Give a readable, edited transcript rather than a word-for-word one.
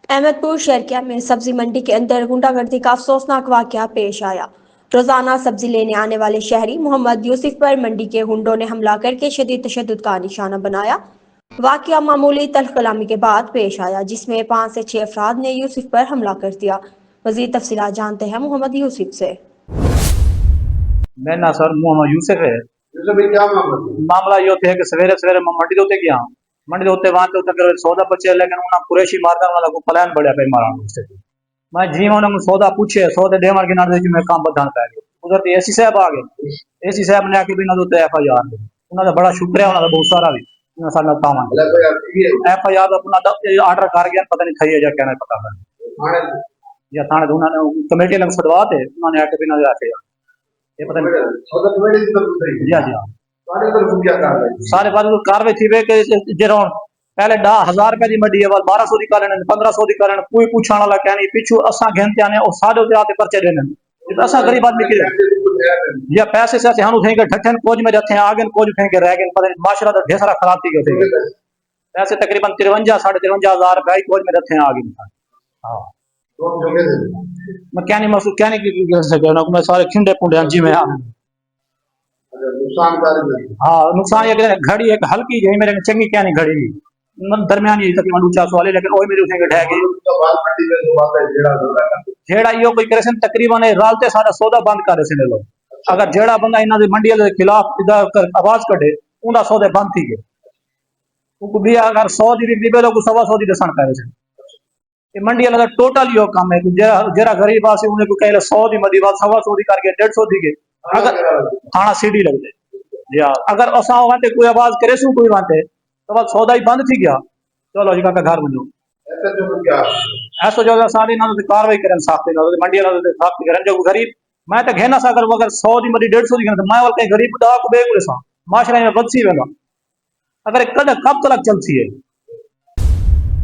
अहमदपुर शर्किया में सब्जी मंडी के अंदर गुंडागर्दी का अफसोसनाक वाकया पेश आया। रोजाना सब्जी लेने आने वाले शहरी मोहम्मद यूसुफ पर मंडी के गुंडों ने हमला करके शदीद तशद्दुद का निशाना बनाया। वाकया मामूली तल्ख कलामी के बाद पेश आया, जिसमें 5 से 6 अफराद ने यूसुफ पर हमला कर दिया। मजीद तफसीलात जानते हैं मोहम्मद यूसुफ से। मैं ना सर मोहम्मद यूसुफ है। यूसुफ भाई क्या मामला है? मामला यो थे कि सवेरे सवेरे मैं मंडी होते गया, मंडी होते वहां तो तक सौदा पचे, लेकिन उन्हें कुरैशी मारदा वाला को प्लान बढ़िया पे मारा उससे। मैं जी उन्हें सौदा पूछे, सौदे दे मार के ना दे मैं काम बधान पै गया। उधर तो एसी साहब आ गए, एसी साहब ने आके बिना तो FIR दे उन्होंने बड़ा शुक्रिया, उन्होंने बहुत सारा भी उन्होंने सारा तावन FIR अपना आर्डर कर गया, पता नहीं थई है या क्या नहीं पता कर या थाने उन्होंने कमेटी लंग सदवा थे, उन्होंने आके बिना FIR ये पता नहीं सौदा कमेटी की तरफ से जी जी हाँ सारे तरफ क्या कार्रवाई सारे बात कार्रवाई थी वे के जरा पहले 10,000 रुपए की मंडी है, 1200 की कारण 1500 की कारण कोई पूछने वाला क्या नहीं, पिछू असा घेनते आने और साढ़े उते आते पर्चे देने असा गरीब आदमी के या पैसे से हम उठेंगे ठठन कोज में रहते हैं आगे कोज उठेंगे रह गए, पता नहीं माशरा तो ढेर सारा खराब थी गए पैसे तकरीबन 53 साढ़े 53,000 रुपए कोज में रहते हैं आगे। हाँ मैं क्या नहीं महसूस क्या नहीं कर सके ना, मैं सारे खिंडे पुंडे जी में हाँ नुकसान ये घड़ी एक हल्की जही मेरे चंगी क्या नहीं घड़ी दरमियानी तकरीबन ऊंचा सवाल है, लेकिन ओए मेरे उठेंगे ढह गई जेड़ा यो कोई करे तकरीबन रालते सारा सौदा बंद कर रहे लोग। अगर जेड़ा बंदा इन्हां दी मंडी के खिलाफ इधर आवाज कढे उनका सौदे बंद थी गए, उनको भी अगर 100 दी बिकदी पे लोग 125 दी दसन पै रहे ये मंडी वाला टोटल यो काम है कि जेड़ा गरीब आसे उन्हें को कहे 100 दी मदी बात 125 दी करके 150 दी गए अगर थाना सीडी लग जाए या अगर असा वाते कोई आवाज करे सु कोई वाते तो बस सौदा ही बंद थी गया, चलो जी का घर बनो ऐसा जो सारे ना कार्रवाई करें साफ मंडी वाला साफ करें जो गरीब मैं तो घेना सा अगर 100 दी मदी 150 दी तो मैं वाल कहीं गरीब दवा को बेकुले सा माशरे में बदसी वेगा अगर कद कब तक चलती है।